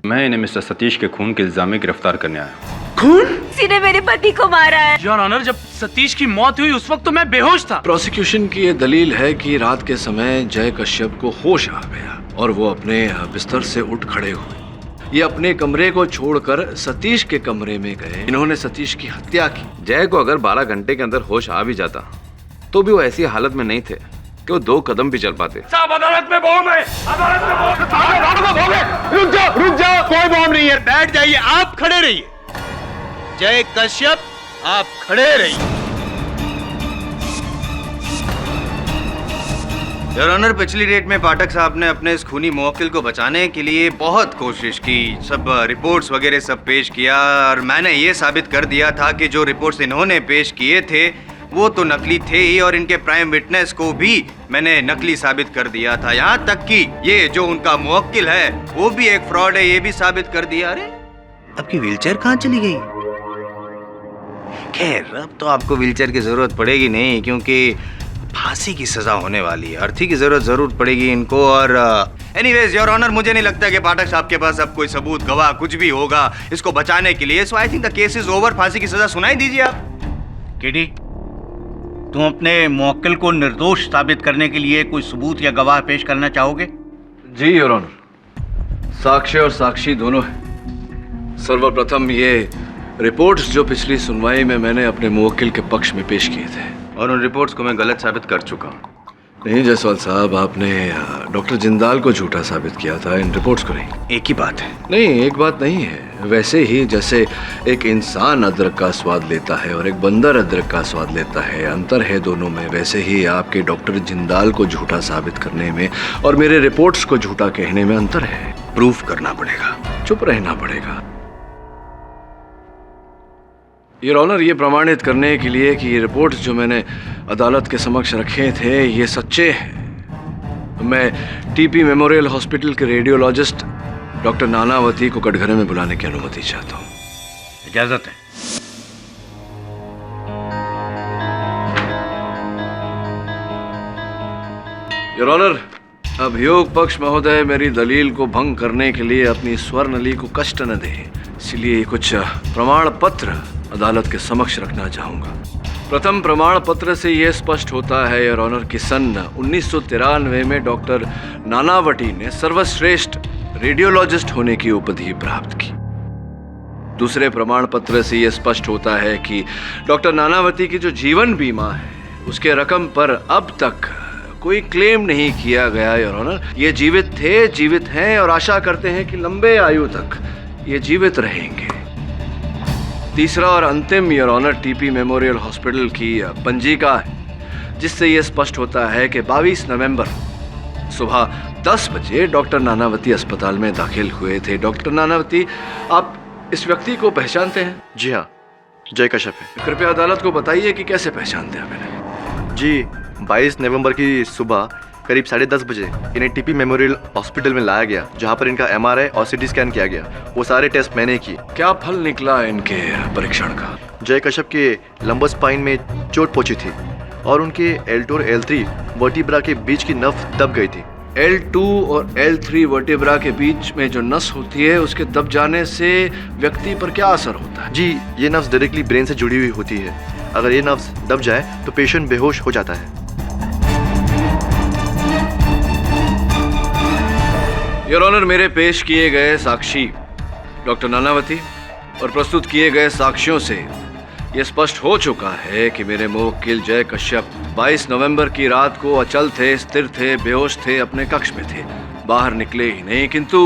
मैं इन्हें मिस्टर सतीश के खून के इल्जाम में गिरफ्तार करने आया हूँ। खून? किसी ने मेरे पति को मारा है। योर ऑनर, जब सतीश की मौत हुई उस वक्त तो मैं बेहोश था। प्रोसिक्यूशन की ये दलील है कि रात के समय जय कश्यप को होश आ गया और वो अपने बिस्तर से उठ खड़े हुए। ये अपने कमरे को छोड़कर सतीश के कमरे में गए। इन्होंने सतीश की हत्या की। जय को अगर 12 घंटे के अंदर होश आ भी जाता तो भी वो ऐसी हालत में नहीं थे कि वो 2 कदम भी चल पाते। साहब, अदालत में बॉम्ब है। अदालत में बॉम्ब है। रुक जाओ, कोई बॉम्ब नहीं है। बैठ जाइए, आप खड़े रहिए। जय कश्यप, आप खड़े रहिए। योर ऑनर, पिछली डेट में पाठक साहब ने अपने इस खूनी मुवक्किल को बचाने के लिए बहुत कोशिश की, सब रिपोर्ट्स वगैरह सब पेश किया और मैंने ये साबित कर दिया था कि जो रिपोर्ट्स इन्होंने पेश किए थे वो तो नकली थे ही और इनके प्राइम विटनेस को भी मैंने नकली साबित कर दिया था। यहाँ तक कि ये जो उनका मुवक्किल है वो भी एक फ्रॉड है, ये भी साबित कर दिया। अरे, आपकी व्हीलचेयर कहाँ चली गई? खैर, अब तो आपको व्हीलचेयर की जरूरत पड़ेगी नहीं, क्योंकि फांसी की सजा होने वाली है। अर्थी की जरूरत जरूर पड़ेगी इनको। और एनीवेज योर ऑनर, मुझे नहीं लगता कि पाठक साहब के पास अब कोई सबूत, गवाह कुछ भी होगा इसको बचाने के लिए। So I think the case is over. फांसी की सजा सुनाई दीजिए आप। केडी, तुम अपने मुवक्किल को निर्दोष साबित करने के लिए कोई सबूत या गवाह पेश करना चाहोगे? जी योर ऑनर, साक्ष्य और साक्षी दोनों हैं। सर्वप्रथम ये रिपोर्ट्स जो पिछली सुनवाई में मैंने अपने मुवक्किल के पक्ष में पेश किए थे, और उन रिपोर्ट्स को मैं गलत साबित कर चुका हूँ। नहीं जायसवाल साहब, आपने डॉक्टर जिंदाल को झूठा साबित किया था, इन रिपोर्ट्स को नहीं। एक ही बात है। नहीं, एक बात नहीं है। वैसे ही जैसे एक इंसान अदरक का स्वाद लेता है और एक बंदर अदरक का स्वाद लेता है, अंतर है दोनों में, वैसे ही आपके डॉक्टर जिंदाल को झूठा साबित करने में और मेरे रिपोर्ट्स को झूठा कहने में अंतर है। प्रूफ करना पड़ेगा। चुप रहना पड़ेगा। योर ऑनर, ये प्रमाणित करने के लिए कि ये रिपोर्ट्स जो मैंने अदालत के समक्ष रखे थे ये सच्चे हैं, मैं टीपी मेमोरियल हॉस्पिटल के रेडियोलॉजिस्ट डॉक्टर नानावती को कटघरे में बुलाने की अनुमति चाहता हूँ। इजाजत है। योर ऑनर, अभियोग पक्ष महोदय मेरी दलील को भंग करने के लिए अपनी स्वर्णली को कष्ट न दे, इसलिए कुछ प्रमाण पत्र अदालत के समक्ष रखना चाहूंगा। प्रथम प्रमाण पत्र से यह स्पष्ट होता है योर ऑनर कि सन 1993 में डॉक्टर नानावटी ने सर्वश्रेष्ठ रेडियोलॉजिस्ट होने की उपाधि प्राप्त की। दूसरे प्रमाण पत्र से यह स्पष्ट होता है कि डॉक्टर नानावती की जो जीवन बीमा है उसके रकम पर अब तक कोई क्लेम नहीं किया गया योर ऑनर। ये जीवित थे, जीवित हैं और आशा करते हैं कि लंबे आयु तक ये जीवित रहेंगे। तीसरा और अंतिम your honour TP memorial hospital की पंजिका है, जिससे यह स्पष्ट होता है कि 22 नवंबर सुबह 10 बजे डॉक्टर नानावती अस्पताल में दाखिल हुए थे। डॉक्टर नानावती, आप इस व्यक्ति को पहचानते हैं? जी हाँ, जय कश्यप है। कृपया अदालत को बताइए कि कैसे पहचानते हैं मैंने। जी, 22 नवंबर की सुबह करीब 10:30 बजे इन्हें टीपी मेमोरियल हॉस्पिटल में लाया गया, जहां पर इनका MRI और CT स्कैन किया गया। वो सारे टेस्ट मैंने किए। क्या फल निकला इनके परीक्षण का? जय कश्यप के लंबर स्पाइन में चोट पहुंची थी और उनके L2 और L3 वर्टिब्रा के बीच की नस दब गई थी। L2 और L3 वर्टिब्रा के बीच में जो नस होती है उसके दब जाने से व्यक्ति पर क्या असर होता है? जी, ये नस डायरेक्टली ब्रेन से जुड़ी हुई होती है। अगर ये नस दब जाए तो पेशेंट बेहोश हो जाता है। योर ऑनर, मेरे पेश किए गए साक्षी डॉक्टर नानावती और प्रस्तुत किए गए साक्ष्यों से यह स्पष्ट हो चुका है कि मेरे मुवक्किल जय कश्यप 22 नवंबर की रात को अचल थे, स्थिर थे, बेहोश थे, अपने कक्ष में थे, बाहर निकले ही नहीं। किंतु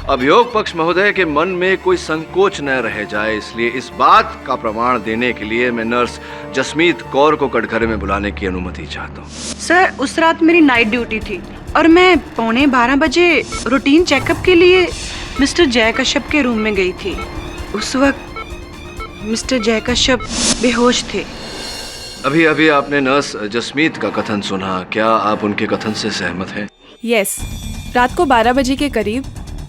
अभियोग पक्ष महोदय के मन में कोई संकोच न रह जाए, इसलिए इस बात का प्रमाण देने के लिए मैं नर्स जसमीत कौर को कटघरे में बुलाने की अनुमति चाहता हूँ। सर, उस रात मेरी नाइट ड्यूटी थी और मैं 11:15 बजे रूटीन चेकअप के लिए मिस्टर जय कश्यप के रूम में गई थी। उस वक्त मिस्टर जय कश्यप बेहोश थे। अभी अभी आपने नर्स जसमीत का कथन सुना, क्या आप उनके कथन से सहमत हैं? यस, रात को 12 बजे के करीब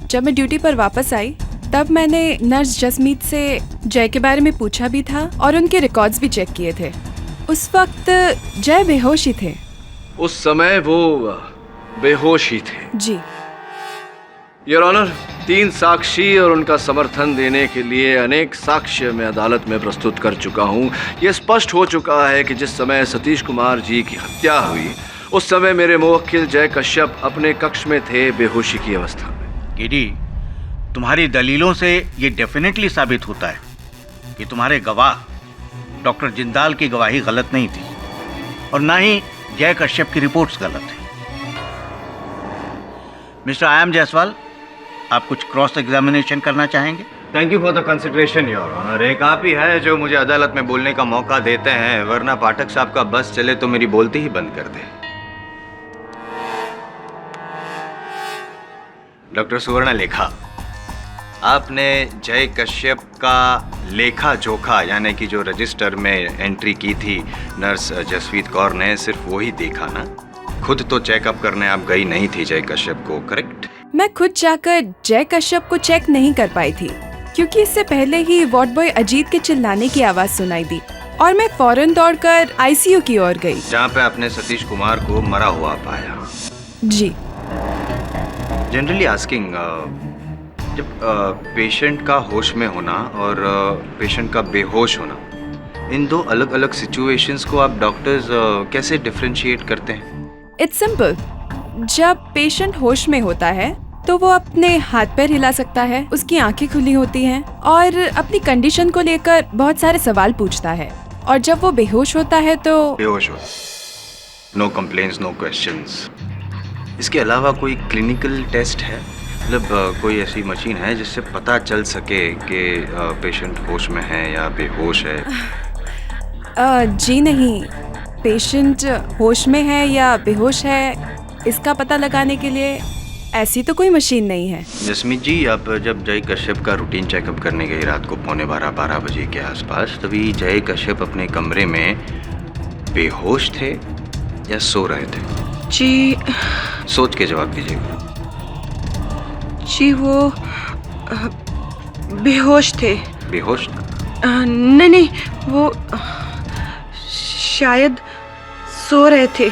जब मैं ड्यूटी पर वापस आई तब मैंने नर्स जसमीत से जय के बारे में पूछा भी था और उनके रिकॉर्ड्स भी चेक किए थे। उस वक्त जय बेहोश ही थे। उस समय वो बेहोश ही थे? जी। योर ऑनर, 3 साक्षी और उनका समर्थन देने के लिए अनेक साक्ष्य मैं अदालत में प्रस्तुत कर चुका हूं। यह स्पष्ट हो चुका है कि जिस समय सतीश कुमार जी की हत्या हुई उस समय मेरे मुवक्किल जय कश्यप अपने कक्ष में थे, बेहोशी की अवस्था में। गिरी, तुम्हारी दलीलों से ये डेफिनेटली साबित होता है कि तुम्हारे गवाह डॉक्टर जिंदाल की गवाही गलत नहीं थी और ना ही जय कश्यप की रिपोर्ट्स गलत है। मिस्टर आयाम जायसवाल, आप कुछ क्रॉस एग्जामिनेशन करना चाहेंगे? Thank you for the consideration your honour. एक आप ही है जो मुझे अदालत में बोलने का मौका देते हैं, वरना पाठक साहब का बस चले तो मेरी बोलती ही बंद कर दे। डॉक्टर सुवर्ण लेखा, आपने जय कश्यप का लेखा जोखा यानी कि जो रजिस्टर में एंट्री की थी नर्स जसवीत कौर ने, सिर्फ वही देखा ना? खुद तो चेकअप करने आप गई नहीं थी जय कश्यप को, करेक्ट? मैं खुद जाकर जय कश्यप को चेक नहीं कर पाई थी क्योंकि इससे पहले ही वार्ड बॉय अजीत के चिल्लाने की आवाज सुनाई दी और मैं फौरन दौड़कर आईसीयू की ओर गई, जहाँ पे आपने सतीश कुमार को मरा हुआ पाया। जी। जनरली आस्किंग, जब पेशेंट का होश में होना और पेशेंट का बेहोश होना, इन दो अलग अलग सिचुएशंस को आप डॉक्टर्स कैसे डिफरेंशिएट करते हैं? It's simple. जब पेशेंट होश में होता है तो वो अपने हाथ पैर हिला सकता है, उसकी आंखें खुली होती हैं और अपनी कंडीशन को लेकर बहुत सारे सवाल पूछता है, और जब वो बेहोश होता है तो बेहोश हो, नो कंप्लेंट्स, नो क्वेश्चंस। इसके अलावा कोई क्लिनिकल टेस्ट है, मतलब कोई ऐसी मशीन है जिससे पता चल सके कि पेशेंट होश में है या बेहोश है? जी नहीं, पेशेंट होश में है या बेहोश है इसका पता लगाने के लिए ऐसी तो कोई मशीन नहीं है। जसमीत जी, आप जब जय कश्यप का रूटीन चेकअप करने गई रात को 11:45 बजे के आसपास, तभी जय कश्यप अपने कमरे में बेहोश थे या सो रहे थे? जी, सोच के जवाब दीजिएगा। जी वो बेहोश थे। बेहोश? नहीं, वो शायद सो रहे थे।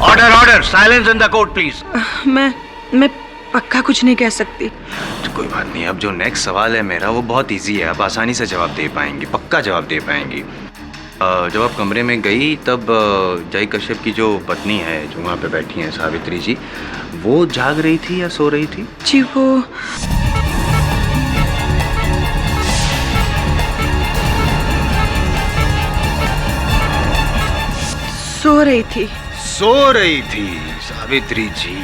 Order, order, silence in the court please. मैं पक्का कुछ नहीं कह सकती। तो कोई बात नहीं, अब जो नेक्स्ट सवाल है मेरा वो बहुत इजी है, आप आसानी से जवाब दे पाएंगी, पक्का जवाब दे पाएंगी। जब आप कमरे में गई तब जय कश्यप की जो पत्नी है जो वहाँ पे बैठी हैं, सावित्री जी, वो जाग रही थी या सो रही थी? जी वो सो रही थी। सो रही थी सावित्री जी।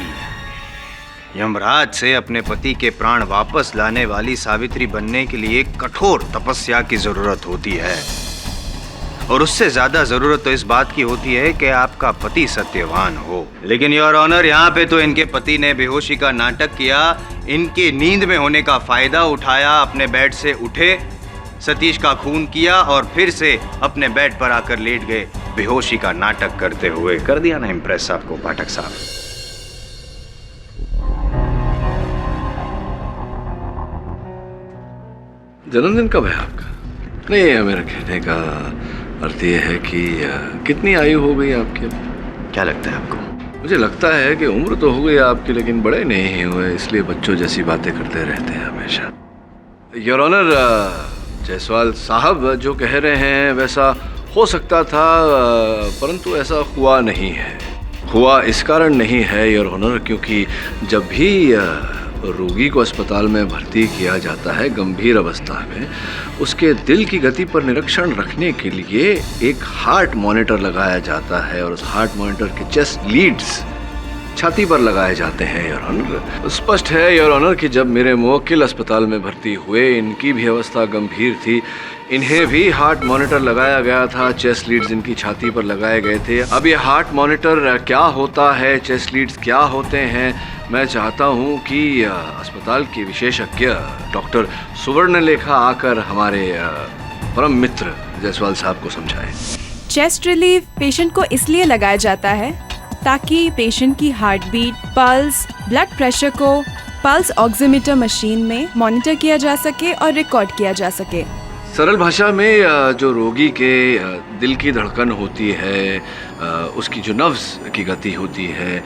यमराज से अपने पति के प्राण वापस लाने वाली सावित्री बनने के लिए कठोर तपस्या की जरूरत होती है, और उससे ज्यादा जरूरत तो इस बात की होती है कि आपका पति सत्यवान हो। लेकिन योर ऑनर, यहाँ पे तो इनके पति ने बेहोशी का नाटक किया, इनके नींद में होने का फायदा उठाया, अपने बेड से उठे, सतीश का खून किया और फिर से अपने बेड पर आकर लेट गए बेहोशी का नाटक करते हुए। कर दिया ना इम्प्रेस आपको पाठक साहब? जन्मदिन कब है आपका? नहीं, मेरा कहने का अर्थ ये है कि कितनी आयु हो गई आपकी? क्या लगता है आपको? मुझे लगता है कि उम्र तो हो गई आपकी, लेकिन बड़े नहीं हुए, इसलिए बच्चों जैसी बातें करते रहते हैं हमेशा। योर ऑनर, जायसवाल साहब जो कह रहे हैं वैसा हो सकता था, परंतु ऐसा हुआ नहीं है। हुआ इस कारण नहीं है योर ऑनर, क्योंकि जब भी रोगी को अस्पताल में भर्ती किया जाता है गंभीर अवस्था में, उसके दिल की गति पर निरीक्षण रखने के लिए एक हार्ट मॉनिटर लगाया जाता है, और उस हार्ट मॉनिटर के चेस्ट लीड्स छाती पर लगाए जाते हैं योर ऑनर। स्पष्ट है योर ऑनर कि जब मेरे मुवक्किल अस्पताल में भर्ती हुए, इनकी भी अवस्था गंभीर थी, इन्हें भी हार्ट मॉनिटर लगाया गया था, चेस्ट लीड्स इनकी छाती पर लगाए गए थे। अब ये हार्ट मॉनिटर क्या होता है, चेस्ट लीड्स क्या होते हैं, मैं चाहता हूं कि अस्पताल के विशेषज्ञ डॉक्टर सुवर्ण लेखा आकर हमारे परम मित्र जायसवाल साहब को समझाएं। चेस्ट रिलीफ पेशेंट को इसलिए लगाया जाता है ताकि पेशेंट की heart beat, pulse, blood pressure को पल्स ऑक्सीमीटर मशीन में मॉनिटर किया जा सके और रिकॉर्ड किया जा सके। सरल भाषा में जो रोगी के दिल की धड़कन होती है, उसकी जो नब्ज की गति होती है,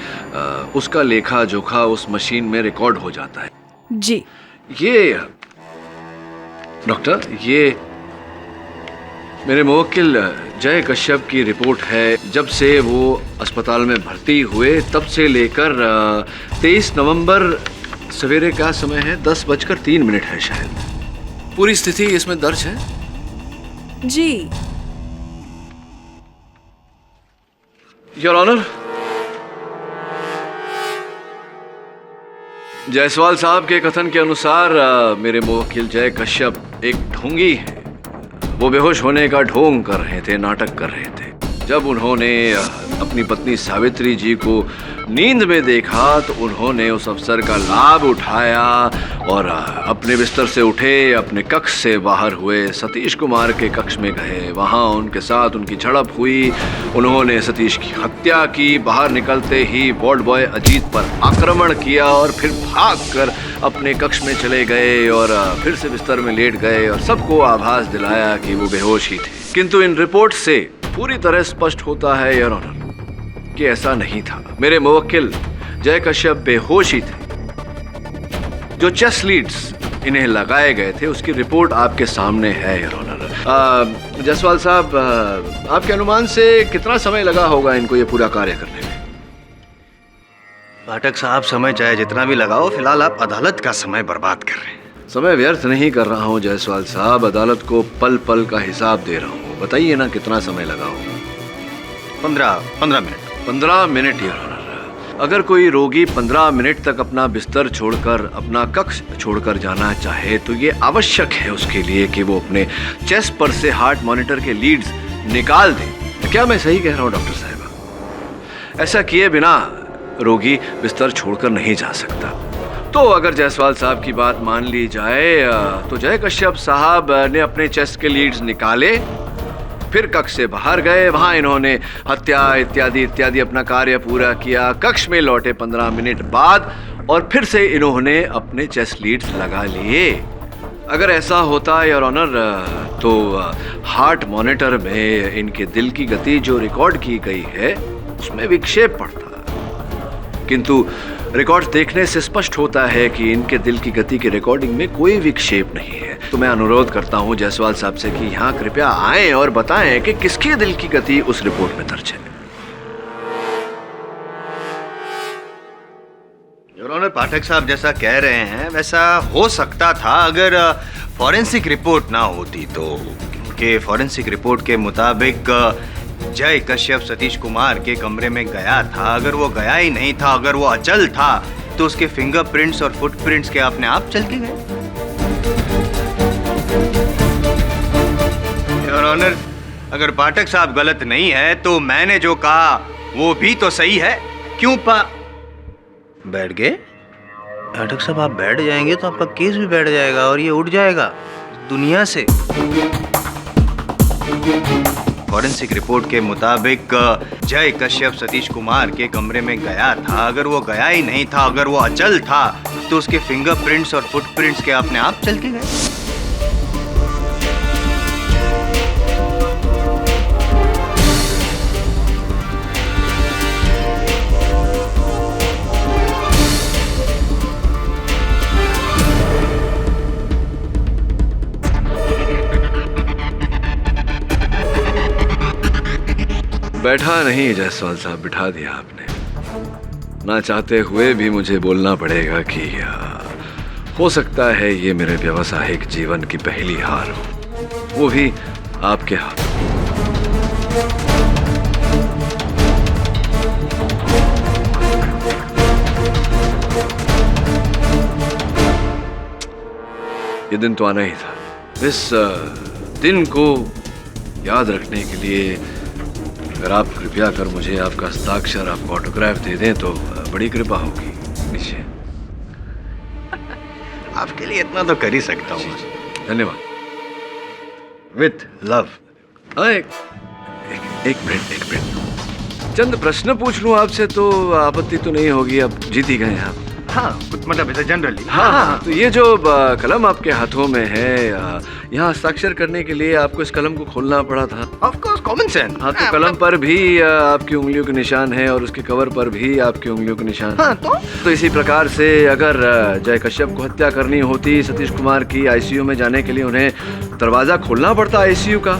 उसका लेखा जोखा उस मशीन में रिकॉर्ड हो जाता है। जी। ये डॉक्टर, ये मेरे मुवक्किल जय कश्यप की रिपोर्ट है। जब से वो अस्पताल में भर्ती हुए तब से लेकर 23 नवंबर सवेरे का समय है, 10:03 है शायद। पूरी स्थिति इसमें दर्ज है? जी। योर ऑनर, जायसवाल साहब के कथन के अनुसार मेरे मुवक्किल जय कश्यप एक ढोंगी है। वो बेहोश होने का ढोंग कर रहे थे, नाटक कर रहे थे। जब उन्होंने अपनी पत्नी सावित्री जी को नींद में देखा तो उन्होंने उस अवसर का लाभ उठाया और अपने बिस्तर से उठे, अपने कक्ष से बाहर हुए, सतीश कुमार के कक्ष में गए। वहाँ उनके साथ उनकी झड़प हुई। उन्होंने सतीश की हत्या की। बाहर निकलते ही वार्ड बॉय अजीत पर आक्रमण किया और फिर भागकर अपने कक्ष में चले गए और फिर से बिस्तर में लेट गए और सबको आभास दिलाया कि वो बेहोश ही थे। किंतु इन रिपोर्ट से पूरी तरह स्पष्ट होता है योर ऑनर कि ऐसा नहीं था। मेरे मुवक्किल जय कश्यप बेहोश ही थे। जो चेस्ट लीड्स इन्हें लगाए गए थे उसकी रिपोर्ट आपके सामने है योर ऑनर। जायसवाल साहब, आपके अनुमान से कितना समय लगा होगा इनको ये पूरा कार्य करने में? पाठक साहब, समय चाहे जितना भी लगाओ, फिलहाल आप अदालत का समय बर्बाद कर रहे हैं। समय व्यर्थ नहीं कर रहा हूँ जायसवाल साहब, अदालत को पल पल का हिसाब दे रहा हूँ। बताइए ना कितना समय लगा होगा? 15 मिनट। 15 minute your honour. अगर कोई रोगी 15 मिनट तक अपना बिस्तर छोड़कर, अपना कक्ष छोड़कर जाना चाहे तो ये आवश्यक है उसके लिए कि वो अपने चेस्ट पर से हार्ट मॉनिटर के लीड्स निकाल दे। क्या मैं सही कह रहा हूँ डॉक्टर साहब? ऐसा किए बिना रोगी बिस्तर छोड़कर नहीं जा सकता। तो अगर जायसवाल साहब की बात मान ली जाए तो जय कश्यप साहब ने अपने चेस्ट के लीड्स निकाले, फिर कक्ष से बाहर गए। वहां इन्होंने हत्या इत्यादि इत्यादि अपना कार्य पूरा किया। कक्ष में लौटे 15 मिनट बाद और फिर से इन्होंने अपने चेस्ट लीड्स लगा लिए। अगर ऐसा होता योर ऑनर तो हार्ट मॉनिटर में इनके दिल की गति जो रिकॉर्ड की गई है उसमें विक्षेप पड़ता, किंतु रिकॉर्ड्स देखने से स्पष्ट होता है कि इनके दिल की गति की रिकॉर्डिंग में कोई विक्षेप नहीं है। तो मैं अनुरोध करता हूं जायसवाल साहब से कि यहाँ कृपया आएं और बताएं कि किसके दिल की गति उस रिपोर्ट में दर्ज है। योर ऑनर, पाठक साहब जैसा कह रहे हैं वैसा हो सकता था अगर फॉरेंसिक रिपोर्ट ना होती तो। क्योंकि फॉरेंसिक रिपोर्ट के मुताबिक जय कश्यप सतीश कुमार के कमरे में गया था। अगर वो गया ही नहीं था, अगर वो अचल था, तो उसके फिंगरप्रिंट्स और फुटप्रिंट्स के अपने आप चल के गए। योर ऑनर, अगर पाठक साहब गलत नहीं है तो मैंने जो कहा वो भी तो सही है। क्यों बैठ गए? पाठक साहब, आप बैठ जाएंगे तो आपका केस भी बैठ जाएगा और ये उठ जाएगा दुनिया से। फॉरेंसिक रिपोर्ट के मुताबिक जय कश्यप सतीश कुमार के कमरे में गया था। अगर वो गया ही नहीं था, अगर वो अचल था, तो उसके फिंगरप्रिंट्स और फुटप्रिंट्स के अपने आप चल के गए। बैठा नहीं जायसवाल साहब, बिठा दिया आपने। ना चाहते हुए भी मुझे बोलना पड़ेगा कि हो सकता है ये मेरे व्यावसायिक जीवन की पहली हार हो, वो भी आपके हाथ। ये दिन तो आना ही था। इस दिन को याद रखने के लिए अगर आप कृपया कर मुझे आपका हस्ताक्षर, आपका ऑटोग्राफ दे दें तो बड़ी कृपा होगी। नीचे आपके लिए इतना तो कर ही सकता हूँ। धन्यवाद। With love. एक मिनट चंद प्रश्न पूछ लूं आपसे तो आपत्ति तो नहीं होगी? अब जीत ही गए आप। हाँ कुछ मतलब ऐसा जनरली। हाँ, तो ये जो कलम आपके हाथों में है, यहाँ हस्ताक्षर करने के लिए आपको इस कलम को खोलना पड़ा था। Of course common sense. हाँ, तो कलम पर भी आपकी उंगलियों के निशान है और उसके कवर पर भी आपकी उंगलियों के निशान है। हाँ, तो इसी प्रकार से अगर जय कश्यप को हत्या करनी होती सतीश कुमार की, आईसीयू में जाने के लिए उन्हें दरवाजा खोलना पड़ता आईसीयू का,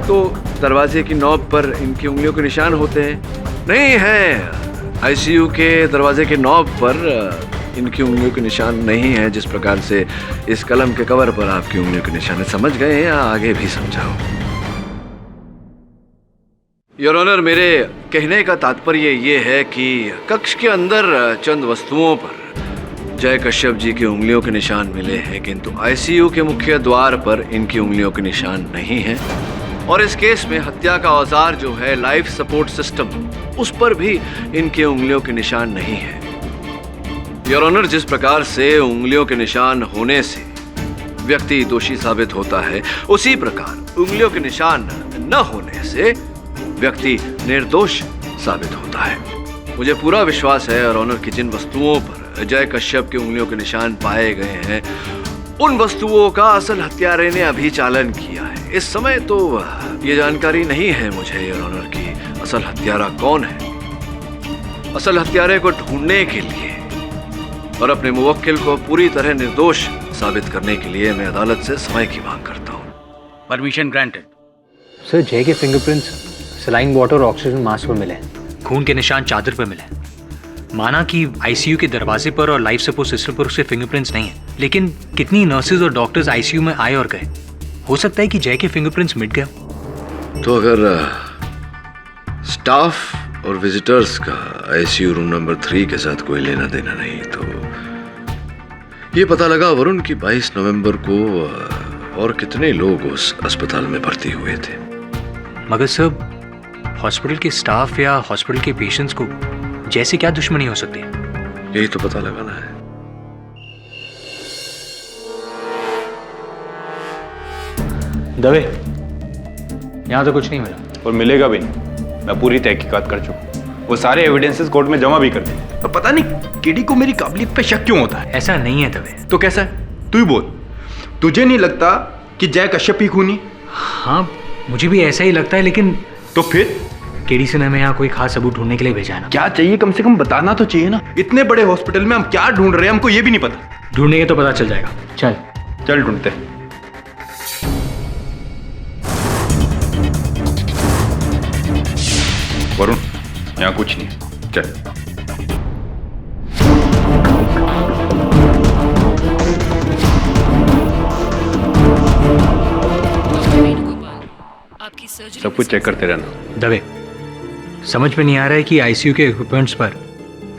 तो दरवाजे की नॉब पर इनकी उंगलियों के निशान होते हैं। नहीं है, आईसीयू के दरवाजे के नॉब पर इनकी उंगलियों के निशान नहीं है, जिस प्रकार से इस कलम के कवर पर आपकी उंगलियों के निशान है। समझ गए या आगे भी समझाओ? योर ऑनर, मेरे कहने का तात्पर्य ये है कि कक्ष के अंदर चंद वस्तुओं पर जय कश्यप जी की उंगलियों के निशान मिले हैं, किंतु आईसीयू के मुख्य द्वार पर इनकी उंगलियों के निशान नहीं है। और इस केस में हत्या का औजार जो है लाइफ सपोर्ट सिस्टम, उस पर भी इनके उंगलियों के निशान नहीं है। योर ऑनर, जिस प्रकार से उंगलियों के निशान होने से व्यक्ति दोषी साबित होता है, उसी प्रकार उंगलियों के निशान न होने से व्यक्ति निर्दोष साबित होता है। मुझे पूरा विश्वास है योर ऑनर कि जिन वस्तुओं पर जय कश्यप की उंगलियों के निशान पाए गए हैं, उन वस्तुओं का असल हत्यारे ने अभी चालन किया है। इस समय तो ये जानकारी नहीं है मुझे योर ऑनर की असल हत्यारा कौन है। असल हत्यारे को ढूंढने के लिए और अपने मुवक्किल को पूरी तरह निर्दोष साबित करने के लिए मैं अदालत से समय की मांग करता हूँ। Permission granted. सर, जय के फिंगरप्रिंट्स सलाइन वाटर और ऑक्सीजन मास्क पर मिले हैं। खून के निशान चादर पर मिले हैं। माना कि आईसीयू के दरवाजे पर और लाइफ सपोर्ट सिस्टम पर उसके फिंगरप्रिंट्स नहीं है, लेकिन कितनी नर्सेज और डॉक्टर्स आईसीयू में आए और गए। हो सकता है कि जय के फिंगरप्रिंट्स मिट गए। तो अगर स्टाफ और विजिटर्स का आईसीयू रूम नंबर 3 के साथ कोई लेना देना नहीं, तो ये पता लगा वरुण की 22 नवंबर को और कितने लोग उस अस्पताल में भर्ती हुए थे। मगर सर, हॉस्पिटल के स्टाफ या हॉस्पिटल के पेशेंट्स को जैसे क्या दुश्मनी हो सकती है? यही तो पता लगाना है। दवे, यहाँ तो कुछ नहीं मिला और मिलेगा भी नहीं। मैं पूरी तहकीकात कर चुका हूँ, वो सारे एविडेंसेस कोर्ट में जमा भी कर दिए। तो पता नहीं केडी को मेरी काबिलियत पे शक क्यों होता है। ऐसा नहीं है दवे। तो कैसा है, तू ही बोल। तुझे नहीं लगता कि जय कश्यप ही खूनी? हाँ, मुझे भी ऐसा ही लगता है, लेकिन तो फिर केडी से ने हमें यहाँ कोई खास सबूत ढूंढने के लिए भेजा है ना। क्या चाहिए, कम से कम बताना तो चाहिए ना। इतने बड़े हॉस्पिटल में हम क्या ढूंढ रहे हैं, हमको ये भी नहीं पता। ढूंढेंगे तो पता चल जाएगा। चल ढूंढते। वरुण, यहाँ कुछ नहीं, चल। सब कुछ चेक करते रहना। दवे, समझ में नहीं आ रहा है कि आईसीयू के इक्विपमेंट्स पर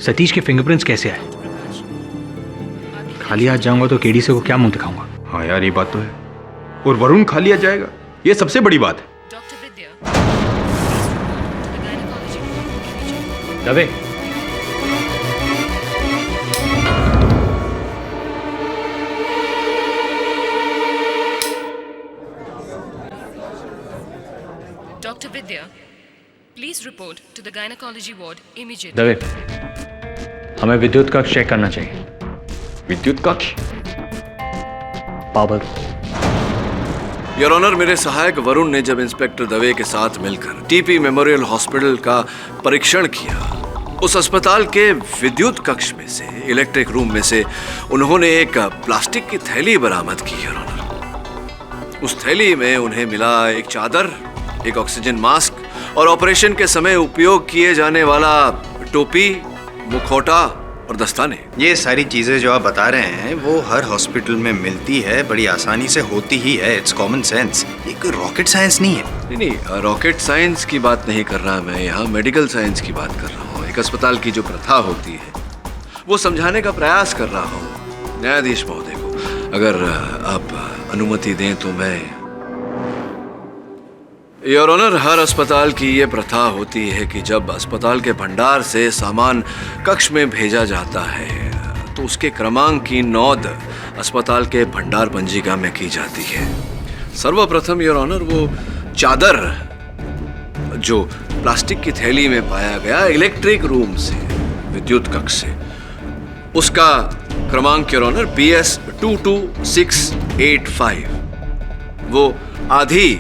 सतीश के फिंगरप्रिंट्स कैसे आए। खाली हाथ जाऊंगा तो केडी से को क्या मुंह दिखाऊंगा। हाँ यार, ये बात तो है। और वरुण खा लिया जाएगा, ये सबसे बड़ी बात है। Dave, Dr. Vidya, please report to the gynecology ward immediately. Dave, हमें विद्युत कक्ष चेक करना चाहिए। विद्युत कक्ष? पावर। योर ऑनर, मेरे सहायक वरुण ने जब इंस्पेक्टर दवे के साथ मिलकर टीपी मेमोरियल हॉस्पिटल का परीक्षण किया, उस अस्पताल के विद्युत कक्ष में से, इलेक्ट्रिक रूम में से, उन्होंने एक प्लास्टिक की थैली बरामद की। योर ऑनर, उस थैली में उन्हें मिला एक चादर, एक ऑक्सीजन मास्क और ऑपरेशन के समय उपयोग किए जाने वाला टोपी, मुखौटा और दस्ताने। ये सारी चीजें जो आप बता रहे हैं वो हर हॉस्पिटल में मिलती है, बड़ी आसानी से होती ही है। इट्स कॉमन सेंस, ये कोई रॉकेट साइंस नहीं है। नहीं, रॉकेट साइंस की बात नहीं कर रहा मैं, यहाँ मेडिकल साइंस की बात कर रहा हूँ। एक अस्पताल की जो प्रथा होती है वो समझाने का प्रयास कर रहा हूँ न्यायाधीश महोदय को। अगर आप अनुमति दें तो मैं। योर ऑनर, हर अस्पताल की ये प्रथा होती है कि जब अस्पताल के भंडार से सामान कक्ष में भेजा जाता है तो उसके क्रमांक की नोंद अस्पताल के भंडार पंजिका में की जाती है। सर्वप्रथम योर ऑनर, वो चादर जो प्लास्टिक की थैली में पाया गया इलेक्ट्रिक रूम से, विद्युत कक्ष से, उसका क्रमांक योर ऑनर BS 22685। वो आधी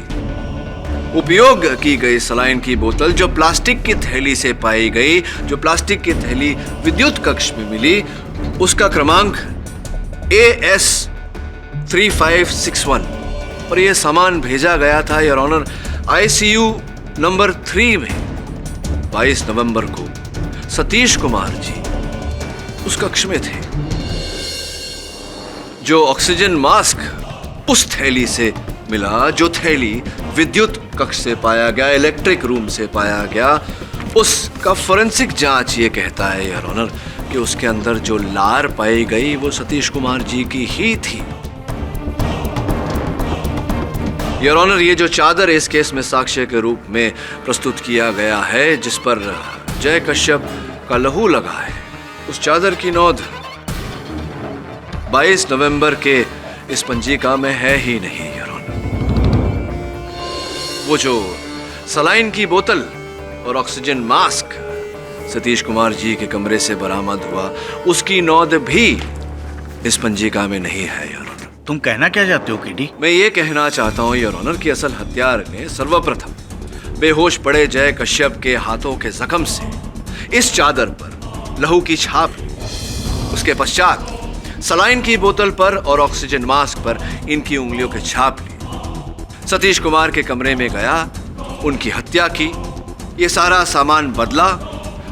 उपयोग की गई सलाइन की बोतल जो प्लास्टिक की थैली से पाई गई, जो प्लास्टिक की थैली विद्युत कक्ष में मिली, उसका क्रमांक AS 3561 और यह सामान भेजा गया था योर ऑनर ICU नंबर 3 में 22 नवंबर को सतीश कुमार जी उस कक्ष में थे। जो ऑक्सीजन मास्क उस थैली से मिला, जो थैली विद्युत कक्ष से पाया गया, इलेक्ट्रिक रूम से पाया गया, उसका फोरेंसिक जांच ये कहता है योर ऑनर कि उसके अंदर जो लार पाई गई वो सतीश कुमार जी की ही थी। योर ऑनर, ये जो चादर इस केस में साक्ष्य के रूप में प्रस्तुत किया गया है, जिस पर जय कश्यप का लहू लगा है, उस चादर की नोंद 22 नवंबर के इस पंजिका में है ही नहीं योर ऑनर। वो जो सलाइन की बोतल और ऑक्सीजन मास्क सतीश कुमार जी के कमरे से बरामद हुआ, उसकी नोंद भी इस पंजिका में नहीं है योर ऑनर। तुम कहना क्या चाहते हो केडी? मैं ये कहना चाहता हूं योर ऑनर कि असल हत्यार ने सर्वप्रथम बेहोश पड़े जय कश्यप के हाथों के जख्म से इस चादर पर लहू की छाप ली। उसके पश्चात सलाइन की बोतल पर और ऑक्सीजन मास्क पर इनकी उंगलियों की छाप ली। सतीश कुमार के कमरे में गया, उनकी हत्या की, ये सारा सामान बदला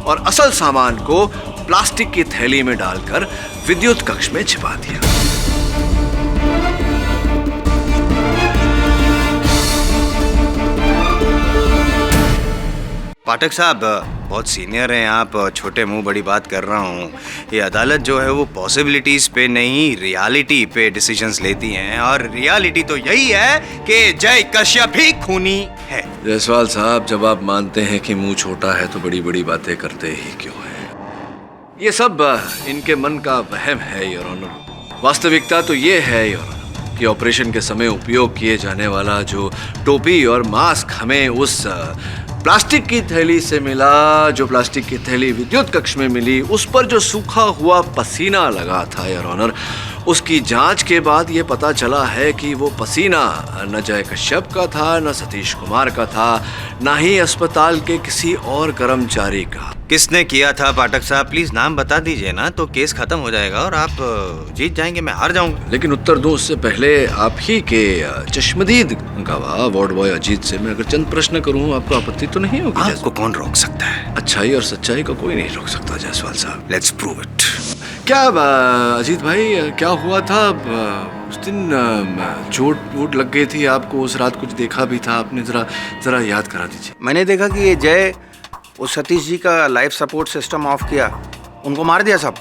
और असल सामान को प्लास्टिक की थैली में डालकर विद्युत कक्ष में छिपा दिया। पाठक साहब, बहुत सीनियर हैं आप, छोटे मुंह बड़ी बात कर रहा हूँ। ये अदालत जो है वो पॉसिबिलिटीज पे नहीं, रियलिटी पे डिसीजंस लेती हैं, और रियलिटी तो यही है कि जय कश्यप ही खूनी है। जायसवाल साहब, जब आप मानते हैं कि मुंह छोटा है तो बड़ी बड़ी बातें करते ही क्यों हैं? ये सब इनके मन का वहम है योर ऑनर। वास्तविकता तो ये है योर ऑनर कि ऑपरेशन के समय उपयोग किए जाने वाला जो टोपी और मास्क हमें उस प्लास्टिक की थैली से मिला, जो प्लास्टिक की थैली विद्युत कक्ष में मिली, उस पर जो सूखा हुआ पसीना लगा था योर ऑनर, उसकी जांच के बाद ये पता चला है कि वो पसीना न जय कश्यप का था, न सतीश कुमार का था, न ही अस्पताल के किसी और कर्मचारी का। किसने किया था पाठक साहब? प्लीज नाम बता दीजिए ना, तो केस खत्म हो जाएगा और आप जीत जाएंगे, मैं हार जाऊंगा। लेकिन उत्तर दूं उससे पहले आप ही के चश्मदीद गवाह वार्ड बॉय अजीत से मैं अगर चंद प्रश्न करूं, आपको आपत्ति तो नहीं होगी? आपको कौन रोक सकता है? अच्छाई और सच्चाई को कोई नहीं रोक सकता जायसवाल साहब। Let's prove it. क्या अजीत भाई, क्या हुआ था उस दिन? चोट वोट लग गई थी आपको उस रात, कुछ देखा भी था आपने? जरा याद करा दीजिए। मैंने देखा कि ये जय वो सतीश जी का लाइफ सपोर्ट सिस्टम ऑफ किया, उनको मार दिया सब,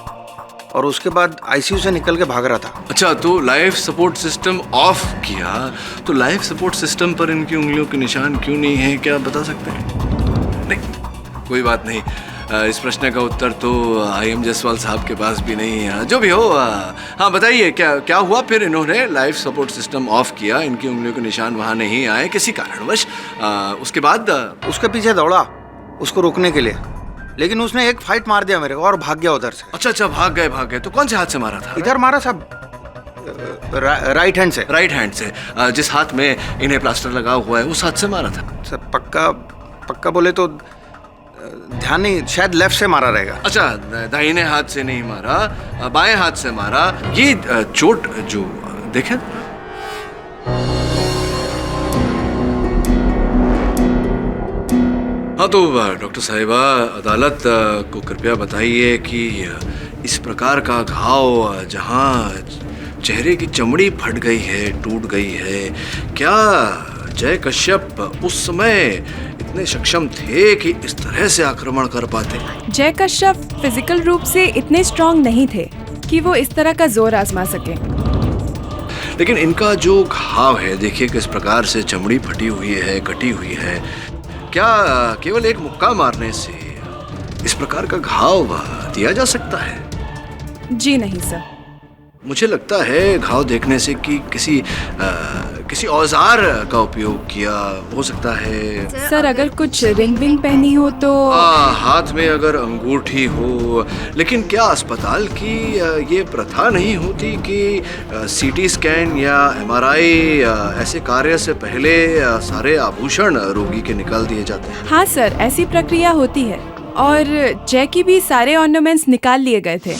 और उसके बाद ICU से निकल के भाग रहा था। अच्छा, तो लाइफ सपोर्ट सिस्टम ऑफ किया, तो लाइफ सपोर्ट सिस्टम पर इनकी उंगलियों के निशान क्यों नहीं है, क्या बता सकते हैं? नहीं, कोई बात नहीं। इस प्रश्न का उत्तर तो IM जायसवाल साहब के पास भी नहीं है। जो भी हो, हाँ बताइए, क्या हुआ फिर? इन्होंने लाइफ सपोर्ट सिस्टम ऑफ किया, इनकी उंगलियों के निशान वहाँ नहीं आए किसी कारणवश। उसके बाद उसके पीछे दौड़ा उसको रोकने के लिए, लेकिन उसने एक फाइट मार दिया मेरे को और भाग गया उधर से। अच्छा, भाग गए। तो कौन से हाथ से मारा था? इधर मारा सब, राइट हैंड से। राइट हैंड से? जिस हाथ में इन्हें प्लास्टर लगा हुआ है उस हाथ से मारा था? सर पक्का बोले तो ध्यान नहीं, शायद लेफ्ट से मारा रहेगा। अच्छा, दाहिने हाथ से नहीं मारा, बाएं हाथ से मारा। ये चोट जो देखें, हाँ तो डॉक्टर साहिबा, अदालत को कृपया बताइए कि इस प्रकार का घाव जहाँ चेहरे की चमड़ी फट गई है, टूट गई है, क्या जय कश्यप उस समय इतने सक्षम थे कि इस तरह से आक्रमण कर पाते? जय कश्यप फिजिकल रूप से इतने स्ट्रांग नहीं थे कि वो इस तरह का जोर आजमा सके। लेकिन इनका जो घाव है, देखिए किस प्रकार से चमड़ी फटी हुई है, कटी हुई है। क्या केवल एक मुक्का मारने से इस प्रकार का घाव दिया जा सकता है? जी नहीं सर। मुझे लगता है घाव देखने से कि किसी औजार का उपयोग किया हो सकता है। सर अगर कुछ रिंग विंग पहनी हो तो हाथ में अगर अंगूठी हो, लेकिन क्या अस्पताल की ये प्रथा नहीं होती कि सीटी स्कैन या एमआरआई ऐसे कार्य से पहले सारे आभूषण रोगी के निकाल दिए जाते हैं? हाँ सर, ऐसी प्रक्रिया होती है और जय की भी सारे ऑर्नामेंट्स निकाल लिए गए थे।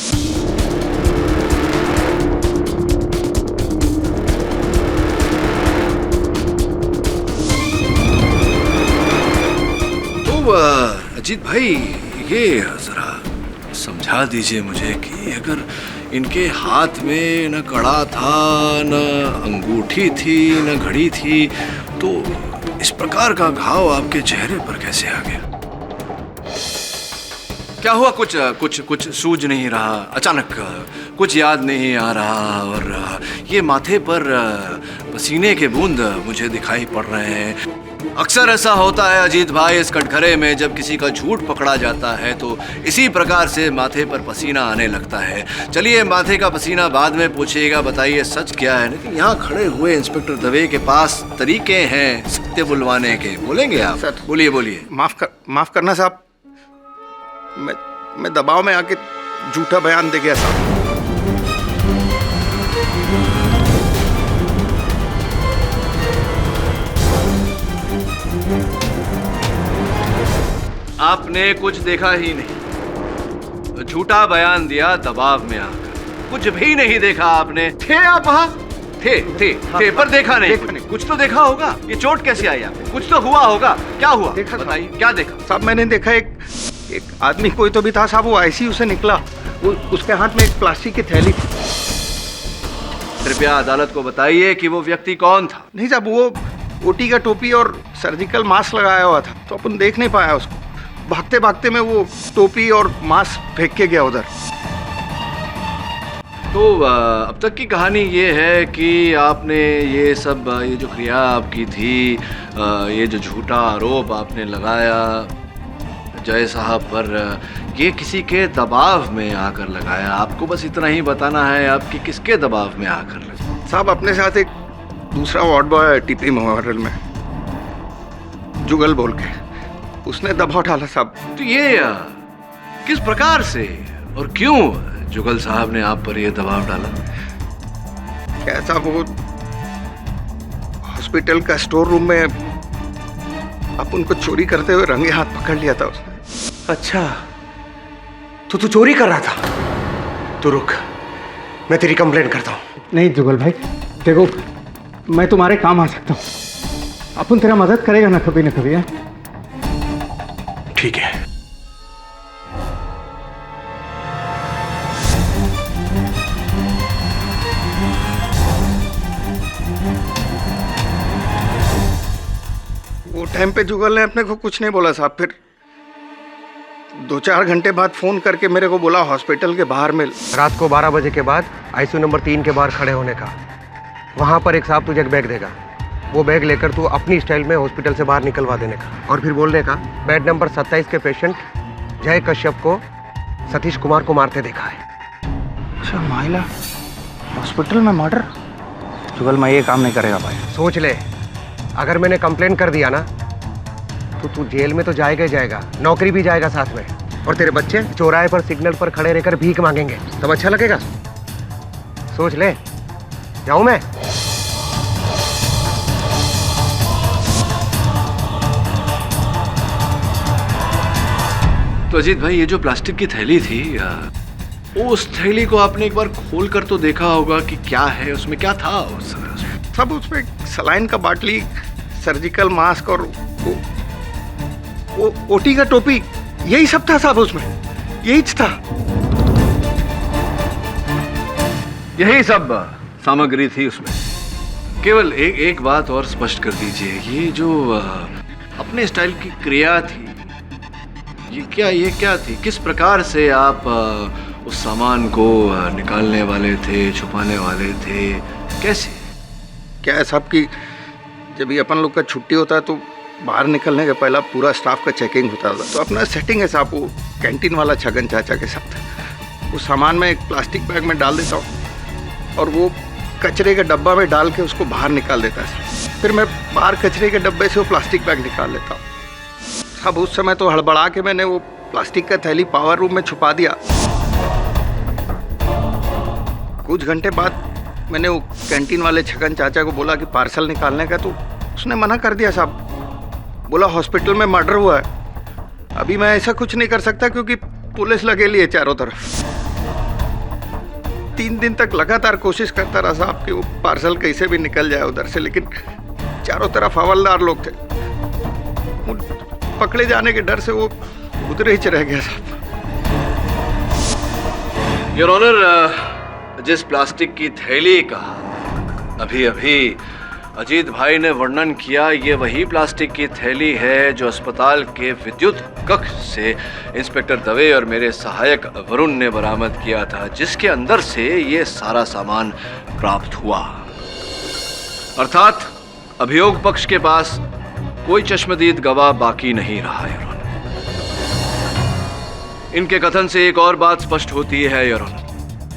अजीत भाई, ये जरा समझा दीजिए मुझे कि अगर इनके हाथ में न कड़ा था, न अंगूठी थी, न घड़ी थी, तो इस प्रकार का घाव आपके चेहरे पर कैसे आ गया? क्या हुआ? कुछ सूझ नहीं रहा, अचानक कुछ याद नहीं आ रहा, और ये माथे पर पसीने के बूंद मुझे दिखाई पड़ रहे हैं। अक्सर ऐसा होता है अजीत भाई इस कटघरे में, जब किसी का झूठ पकड़ा जाता है तो इसी प्रकार से माथे पर पसीना आने लगता है। चलिए, माथे का पसीना बाद में पूछिएगा, बताइए सच क्या है। लेकिन यहाँ खड़े हुए इंस्पेक्टर दवे के पास तरीके हैं सत्य बुलवाने के। बोलेंगे आप? सर बोलिए। माफ करना साहब, मैं दबाव में आके झूठा बयान दे गया साहब। आपने कुछ देखा ही नहीं, झूठा बयान दिया दबाव में आकर। कुछ भी नहीं देखा आपने। थे आप वहाँ? थे पर देखा नहीं। कुछ तो देखा होगा। ये चोट कैसे आई आपको? कुछ तो हुआ होगा। क्या हुआ? देखा, बताइए क्या देखा? साहब मैंने देखा एक आदमी, कोई तो भी था साहब, वो आईसीयू से निकला, उसके हाथ में एक प्लास्टिक की थैली थी। कृपया अदालत को बताइए कि वो व्यक्ति कौन था। नहीं साहब, वो ओटी का टोपी और सर्जिकल मास्क लगाया हुआ था, तो अपन देख नहीं पाया उसको। भागते भागते में वो टोपी और मास्क फेंक के गया उधर। तो अब तक की कहानी ये है कि आपने ये जो क्रिया आपकी थी, ये जो झूठा आरोप आपने लगाया जय साहब पर, ये किसी के दबाव में आकर लगाया। आपको बस इतना ही बताना है आपकी किसके दबाव में आकर लगा। साहब अपने साथ एक दूसरा वार्ड बॉय टीपी मेमोरियल में, जुगल बोल के, उसने दबाव डाला साहब। तो ये किस प्रकार से और क्यों जुगल साहब ने आप पर ये दबाव डाला? कैसा, वो हॉस्पिटल का स्टोर रूम में अपन को चोरी करते हुए रंगे हाथ पकड़ लिया था उसने। अच्छा, तो तू चोरी कर रहा था? तो रुक, मैं तेरी कंप्लेंट करता हूँ। नहीं जुगल भाई, देखो मैं तुम्हारे काम आ सकता हूँ। अपन तेरा मदद करेगा ना कभी है? ठीक है। वो टाइम पे जुगल ने अपने को कुछ नहीं बोला साहब। फिर 2-4 घंटे बाद फोन करके मेरे को बोला हॉस्पिटल के बाहर में। रात को 12 बजे के बाद आईसीयू नंबर 3 के बाहर खड़े होने का। वहां पर एक साहब तुझे एक बैग देगा, वो बैग लेकर तू अपनी स्टाइल में हॉस्पिटल से बाहर निकलवा देने का, और फिर बोलने का बेड नंबर 27 के पेशेंट जय कश्यप को सतीश कुमार को मारते देखा है। अच्छा, महिला हॉस्पिटल में मर्डर? जुगल मैं ये काम नहीं करेगा भाई। सोच ले, अगर मैंने कंप्लेन कर दिया ना तो तू जेल में तो जाएगा ही जाएगा, नौकरी भी जाएगा साथ में, और तेरे बच्चे चौराहे पर सिग्नल पर खड़े रहकर भीख मांगेंगे। तब अच्छा लगेगा? सोच ले। जाऊं मैं? तो अजीत भाई, ये जो प्लास्टिक की थैली थी, उस थैली को आपने एक बार खोल कर तो देखा होगा कि क्या है उसमें, क्या था सब उसमें सलाइन का बाटली, सर्जिकल मास्क और वो ओटी का टोपी, यही सब था साहब उसमें। यही था, यही सब सामग्री थी उसमें। केवल एक बात और स्पष्ट कर दीजिए, ये जो अपने स्टाइल की क्रिया थी, ये क्या थी? किस प्रकार से आप उस सामान को निकालने वाले थे, छुपाने वाले थे, कैसे? क्या है साहब कि जब ये अपन लोग का छुट्टी होता है तो बाहर निकलने के पहला पूरा स्टाफ का चेकिंग होता था। तो अपना सेटिंग है साहब, वो कैंटीन वाला छगन चाचा के साथ उस सामान में एक प्लास्टिक बैग में डाल देता हूँ और वो कचरे के डब्बा में डाल के उसको बाहर निकाल देता है। फिर मैं बाहर कचरे के डब्बे से वो प्लास्टिक बैग निकाल लेता हूँ। अब उस समय तो हड़बड़ा के मैंने वो प्लास्टिक का थैली पावर रूम में छुपा दिया। कुछ घंटे बाद मैंने वो कैंटीन वाले छगन चाचा को बोला कि पार्सल निकालने का, तो उसने मना कर दिया साहब। बोला हॉस्पिटल में मर्डर हुआ है। अभी मैं ऐसा कुछ नहीं कर सकता क्योंकि पुलिस लगेली है चारों तरफ। 3 दिन तक लगातार कोशिश करता रहा साहब कि वो पार्सल कैसे भी निकल जाए उधर से, लेकिन चारों तरफ हवलदार लोग थे। पकड़े जाने के डर से वो उधर ही रह गया साहब। योर ऑनर, जिस प्लास्टिक की थैली का अभी अभी अजीत भाई ने वर्णन किया, ये वही प्लास्टिक की थैली है जो अस्पताल के विद्युत कक्ष से इंस्पेक्टर दवे और मेरे सहायक वरुण ने बरामद किया था, जिसके अंदर से ये सारा सामान प्राप्त हुआ। अर्थात अभियोग पक्ष के पास कोई चश्मदीद गवाह बाकी नहीं रहा। योर ऑनर, इनके कथन से एक और बात स्पष्ट होती है योर ऑनर,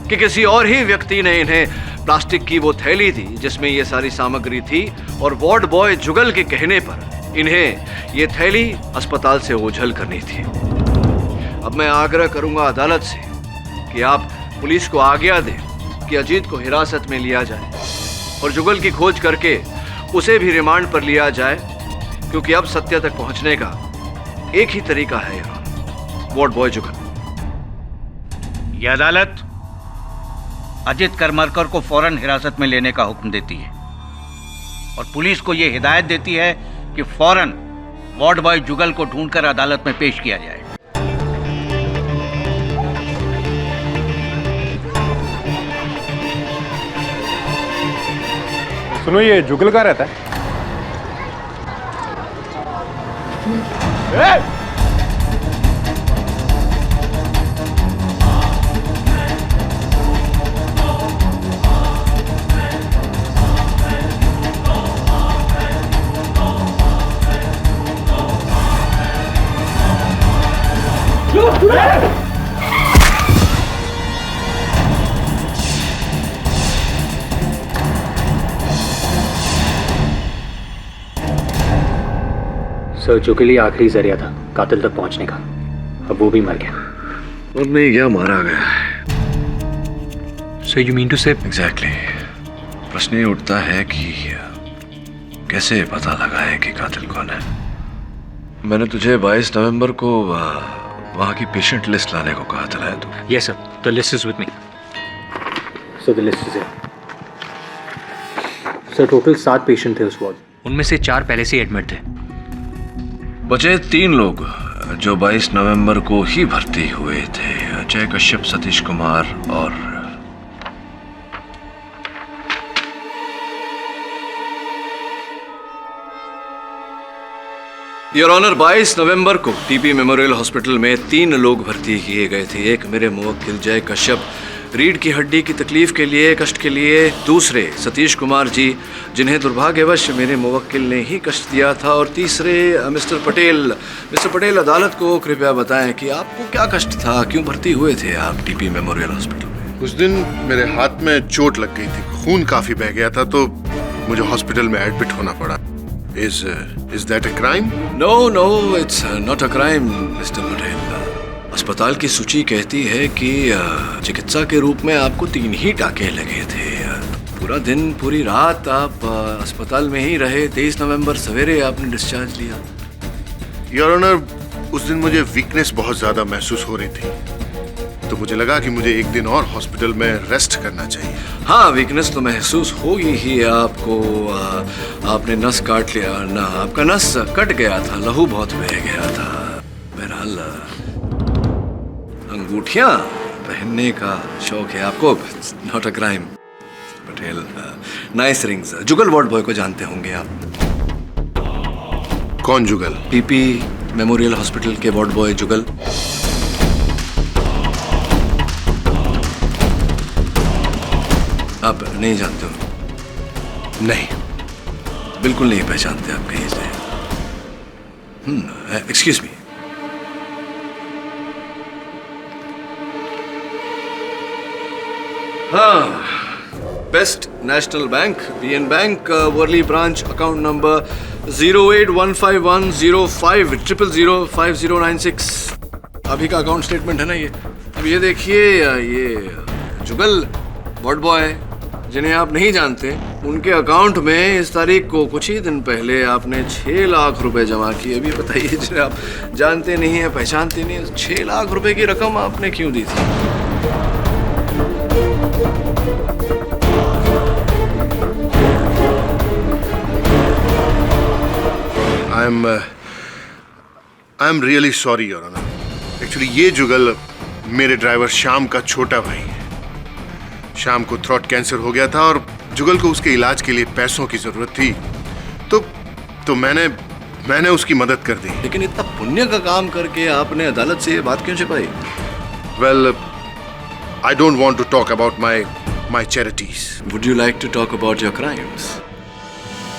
कि किसी और ही व्यक्ति ने इन्हें प्लास्टिक की वो थैली दी जिसमें ये सारी सामग्री थी, और वार्ड बॉय जुगल के कहने पर इन्हें ये थैली अस्पताल से ओझल करनी थी। अब मैं आग्रह करूंगा अदालत से कि आप पुलिस को आज्ञा दें कि अजीत को हिरासत में लिया जाए और जुगल की खोज करके उसे भी रिमांड पर लिया जाए, क्योंकि अब सत्य तक पहुंचने का एक ही तरीका है वार्ड बॉय जुगल। यह अदालत अजित करमरकर को फौरन हिरासत में लेने का हुक्म देती है और पुलिस को यह हिदायत देती है कि फौरन वार्ड बॉय जुगल को ढूंढकर अदालत में पेश किया जाए। सुनो, ये जुगल का रहता है? सर, जो के लिए आखिरी जरिया था कातिल तक पहुंचने का, अब वो भी मर गया। और नहीं क्या मारा गया है? सो यू मीन टू से? एग्जैक्टली। प्रश्न ये उठता है कि कैसे पता लगा है कि कातिल कौन है। मैंने तुझे 22 नवंबर को वहां की पेशेंट लिस्ट लाने को कहा था। तू? Yes sir, the list is with me. So the list is here. Sir, total 7 patient थे उस वार्ड, उनमें से 4 पहले से एडमिट थे। बचे 3 लोग जो 22 नवंबर को ही भर्ती हुए थे, जय कश्यप, सतीश कुमार और योर ऑनर। 22 नवंबर को टीपी मेमोरियल हॉस्पिटल में 3 लोग भर्ती किए गए थे। एक मेरे मुवक्किल जय कश्यप, रीढ़ की हड्डी की तकलीफ के लिए, कष्ट के लिए। दूसरे सतीश कुमार जी, जिन्हें दुर्भाग्यवश मेरे मुवक्किल ने ही कष्ट दिया था। और तीसरे मिस्टर पटेल। मिस्टर पटेल, अदालत को कृपया बताएं कि आपको क्या कष्ट था, क्यों भर्ती हुए थे आप टीपी मेमोरियल हॉस्पिटल में? उस दिन मेरे हाथ में चोट लग गई थी, खून काफी बह गया था, तो मुझे हॉस्पिटल में एडमिट होना पड़ा। Is that a crime? No, it's not a crime, mister Patel. अस्पताल की सूची कहती है कि चिकित्सा के रूप में आपको 3 ही टाके लगे थे। पूरा दिन पूरी रात आप अस्पताल में ही रहे। 23 नवंबर सवेरे आपने डिस्चार्ज लिया। योर ऑनर, उस दिन मुझे वीकनेस बहुत ज्यादा महसूस हो रही थी, तो मुझे लगा कि मुझे एक दिन और हॉस्पिटल में रेस्ट करना चाहिए। हाँ, वीकनेस तो महसूस होगी ही आपको। आपने नस काट लिया ना, आपका नस कट गया था, लहू बहुत बह गया था। बहरहाल अंगूठियां पहनने का शौक है आपको, not a crime. Patel, nice rings. Jugal ward boy को जानते होंगे आप? कौन जुगल? टीपी मेमोरियल हॉस्पिटल के वार्ड बॉय जुगल। आप नहीं जानते हो? नहीं, बिल्कुल नहीं पहचानते आप कहीं से? Excuse me. हाँ, Best National Bank, BN Bank, Worli branch, account number 081510500005096। अभी का अकाउंट स्टेटमेंट है ना ये। अब ये देखिए, ये जुगल वॉर्ड बॉय जिन्हें आप नहीं जानते, उनके अकाउंट में इस तारीख को कुछ ही दिन पहले आपने 6 लाख रुपए जमा किए। अभी बताइए, जिन्हें आप जानते नहीं है, पहचानते नहीं है, 6 लाख रुपए की रकम आपने क्यों दी थी? I am really sorry your honour. Actually ये जुगल मेरे ड्राइवर श्याम का छोटा भाई है। श्याम को थ्रोट कैंसर हो गया था और जुगल को उसके इलाज के लिए पैसों की जरूरत थी, तो मैंने उसकी मदद कर दी। लेकिन इतना पुण्य का काम करके आपने अदालत से ये बात क्यों छिपाई? Well, I don't want to talk about my charities. Would you like to talk about your crimes?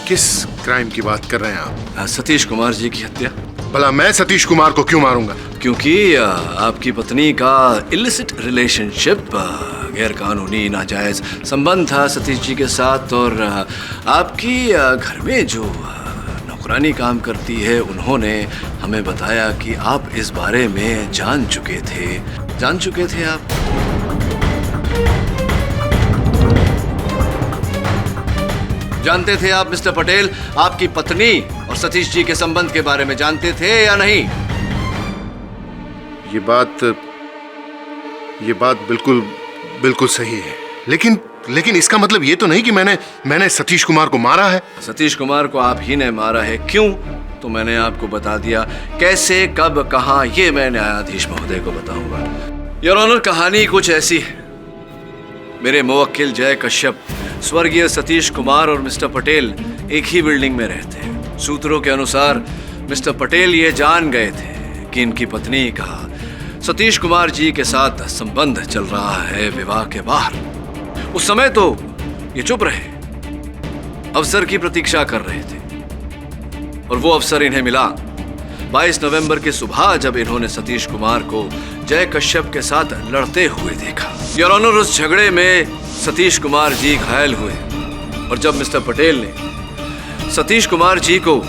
किस क्राइम की बात कर रहे हैं आप? सतीश कुमार जी की हत्या। भला मैं सतीश कुमार को क्यों मारूंगा? क्योंकि आपकी पत्नी का इलिसिट रिलेशनशिप, गैर कानूनी नाजायज संबंध था सतीश जी के साथ, और आपकी घर में जो नौकरानी काम करती है, उन्होंने हमें बताया कि आप इस बारे में जान चुके थे आप। जानते थे आप मिस्टर पटेल, आपकी पत्नी और सतीश जी के संबंध के बारे में जानते थे या नहीं? ये बात बिल्कुल सही है, लेकिन इसका मतलब ये तो नहीं कि मैंने सतीश कुमार को मारा है। सतीश कुमार को आप ही ने मारा है। क्यों? तो मैंने आपको बता दिया। कैसे, कब, कहां, ये मैं न्यायाधीश महोदय को बताऊंगा। योर ऑनर, कहानी कुछ ऐसी है। मेरे मुवक्किल जय कश्यप स्वर्गीय सतीश कुमार और मिस्टर पटेल एक ही बिल्डिंग में रहते हैं। सूत्रों के अनुसार मिस्टर पटेल ये जान गए थे कि इनकी पत्नी का सतीश कुमार जी के साथ संबंध चल रहा है विवाह के बाहर। उस समय तो ये चुप रहे, अवसर की प्रतीक्षा कर रहे थे, और वो अवसर इन्हें मिला 22 नवंबर की सुबह, जब इन्होंने सतीश कुमार को जय कश्यप के साथ लड़ते हुए देखा। योर ऑनर, उस झगड़े में सतीश कुमार जी घायल हुए, और जब मिस्टर पटेल ने सतीश कुमार जी को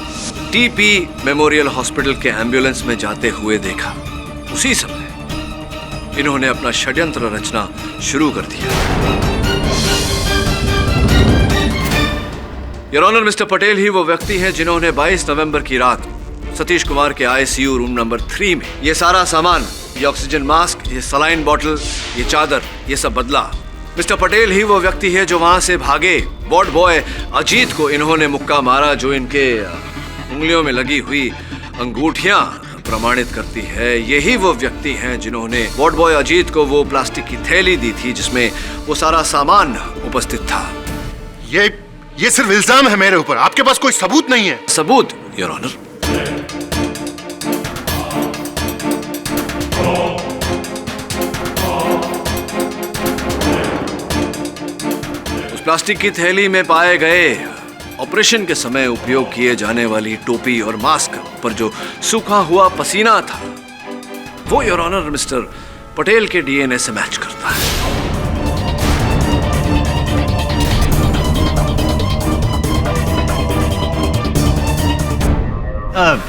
टीपी मेमोरियल हॉस्पिटल के एम्बुलेंस में जाते हुए देखा, उसी समय इन्होंने अपना षड्यंत्र रचना शुरू कर दिया। योर ऑनर, मिस्टर पटेल ही वो व्यक्ति हैं जिन्होंने 22 नवंबर की रात सतीश कुमार के आईसीयू रूम नंबर 3 में ये सारा सामान, ये ऑक्सीजन मास्क, ये सलाइन बॉटल, ये चादर, ये सब बदला। मिस्टर पटेल ही वो व्यक्ति है जो वहां से भागे वार्ड बॉय अजीत को इन्होंने मुक्का मारा, जो इनके उंगलियों में लगी हुई अंगूठियां प्रमाणित करती है। यही वो व्यक्ति हैं जिन्होंने वार्ड बॉय अजीत को वो प्लास्टिक की थैली दी थी जिसमें वो सारा सामान उपस्थित था। ये सिर्फ इल्जाम है मेरे ऊपर, आपके पास कोई सबूत नहीं है? सबूत योर ऑनर, उस प्लास्टिक की थैली में पाए गए ऑपरेशन के समय उपयोग किए जाने वाली टोपी और मास्क पर जो सूखा हुआ पसीना था, वो योर ऑनर मिस्टर पटेल के डीएनए से मैच करता है।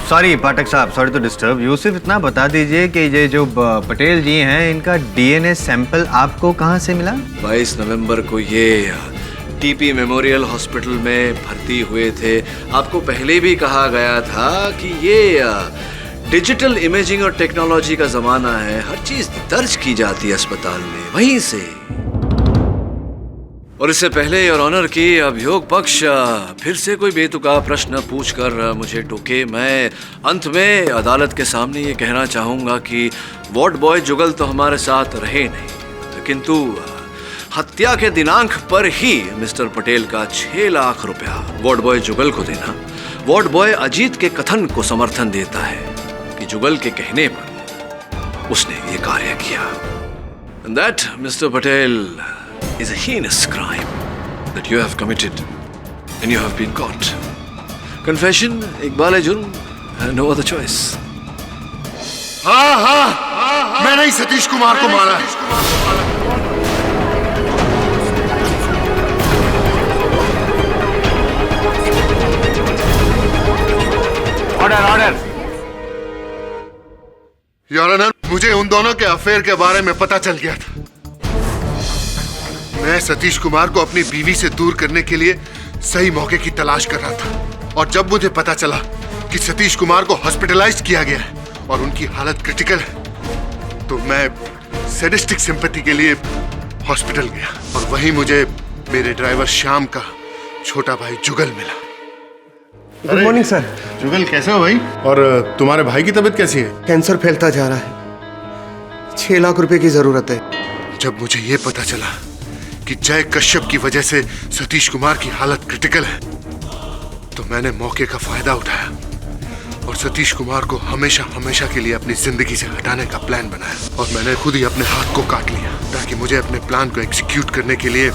सॉरी पाठक साहब, सॉरी टू डिस्टर्ब यू। सिर्फ इतना बता दीजिए कि ये जो पटेल जी हैं, इनका डीएनए सैंपल आपको कहाँ से मिला? 22 नवंबर को ये टीपी मेमोरियल हॉस्पिटल में भर्ती हुए थे। आपको पहले भी कहा गया था कि ये डिजिटल इमेजिंग और टेक्नोलॉजी का जमाना है, हर चीज दर्ज की जाती है अस्पताल में, वहीं से। और इससे पहले योर ऑनर की अभियोग पक्ष फिर से कोई बेतुका प्रश्न पूछकर मुझे टोके, मैं अंत में अदालत के सामने ये कहना चाहूंगा कि वार्ड बॉय जुगल तो हमारे साथ रहे नहीं, किंतु हत्या के दिनांक पर ही मिस्टर पटेल का 6 लाख रुपया वार्ड बॉय जुगल को देना वार्ड बॉय अजीत के कथन को समर्थन देता है कि जुगल के कहने पर उसने ये कार्य किया। And that, Mr. Patel, is a heinous crime that you have committed and you have been caught. Confession, Iqbal जुर्म, no other choice. हाँ, मैंने ही सतीश कुमार को मारा है। Order order. योर ऑनर, मुझे उन दोनों के अफेयर के बारे में पता चल गया था। मैं सतीश कुमार को अपनी बीवी से दूर करने के लिए सही मौके की तलाश कर रहा था, और जब मुझे पता चला कि सतीश कुमार को हॉस्पिटलाइज्ड किया गया है और उनकी हालत क्रिटिकल है, तो मैं सैडिस्टिक सिंपैथी के लिए हॉस्पिटल गया, और वहीं मुझे मेरे ड्राइवर श्याम का छोटा भाई जुगल मिला। Good morning sir. जुगल, कैसे हो भाई? और तुम्हारे भाई की तबीयत कैसी है? कैंसर फैलता जा रहा है, 6 लाख रुपए की जरूरत है। जब मुझे ये पता चला कि जय कश्यप की वजह से सतीश कुमार की हालत क्रिटिकल है, तो मैंने मौके का फायदा उठाया और सतीश कुमार को हमेशा हमेशा के लिए अपनी जिंदगी से हटाने का प्लान बनाया, और मैंने खुद ही अपने हाथ को काट लिया ताकि मुझे अपने प्लान को एग्जीक्यूट करने के लिए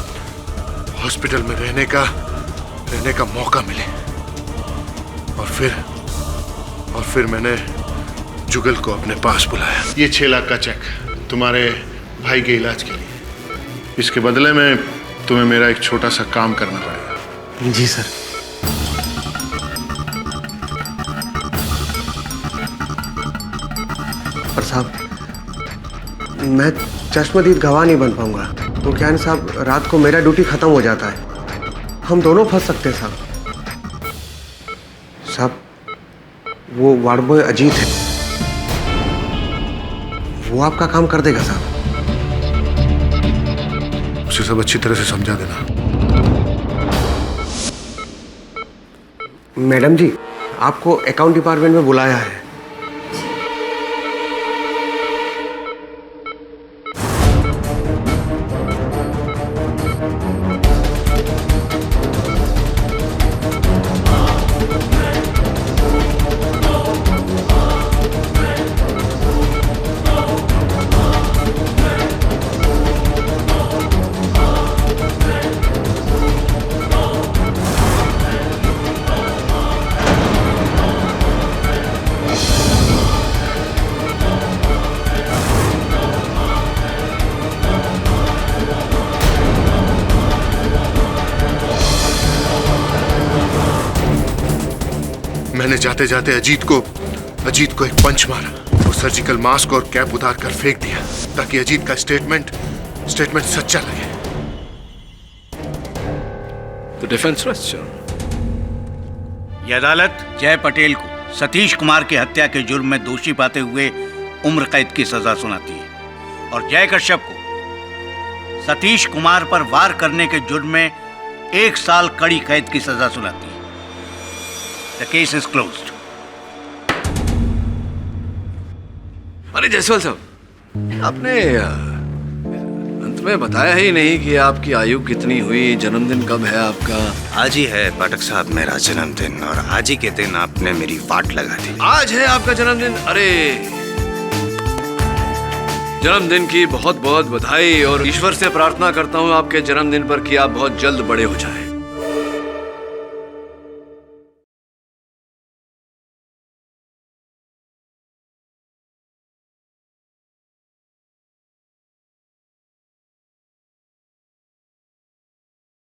हॉस्पिटल में रहने का मौका मिले। और फिर मैंने जुगल को अपने पास बुलाया। ये 6 लाख का चेक तुम्हारे भाई के इलाज के लिए। इसके बदले में तुम्हें मेरा एक छोटा सा काम करना पड़ेगा। जी सर। पर साहब, मैं चश्मदीद गवाह नहीं बन पाऊंगा, तो क्या है साहब, रात को मेरा ड्यूटी खत्म हो जाता है, हम दोनों फंस सकते हैं साहब। साहब, वो वार्ड बॉय अजीत है, वो आपका काम कर देगा साहब। उसे सब अच्छी तरह से समझा देना। मैडम जी, आपको अकाउंट डिपार्टमेंट में बुलाया है। मैंने जाते जाते अजीत को एक पंच मारा और सर्जिकल मास्क और कैप उतार कर फेंक दिया ताकि अजीत का स्टेटमेंट सच्चा लगे। तो डिफेंस रेस्ट। ये अदालत जय पटेल को सतीश कुमार की हत्या के जुर्म में दोषी पाते हुए उम्र कैद की सजा सुनाती है, और जय कश्यप को सतीश कुमार पर वार करने के जुर्म में 1 साल कड़ी कैद की सजा सुनाती है। The case is closed. अरे जायसवाल साहब, आपने अंत में बताया ही नहीं कि आपकी आयु कितनी हुई, जन्मदिन कब है आपका? आज ही है पाठक साहब मेरा जन्मदिन, और आज ही के दिन आपने मेरी वाट लगा दी। आज है आपका जन्मदिन? अरे जन्मदिन की बहुत बहुत बधाई, और ईश्वर से प्रार्थना करता हूँ आपके जन्मदिन पर कि आप बहुत जल्द बड़े हो जाएं।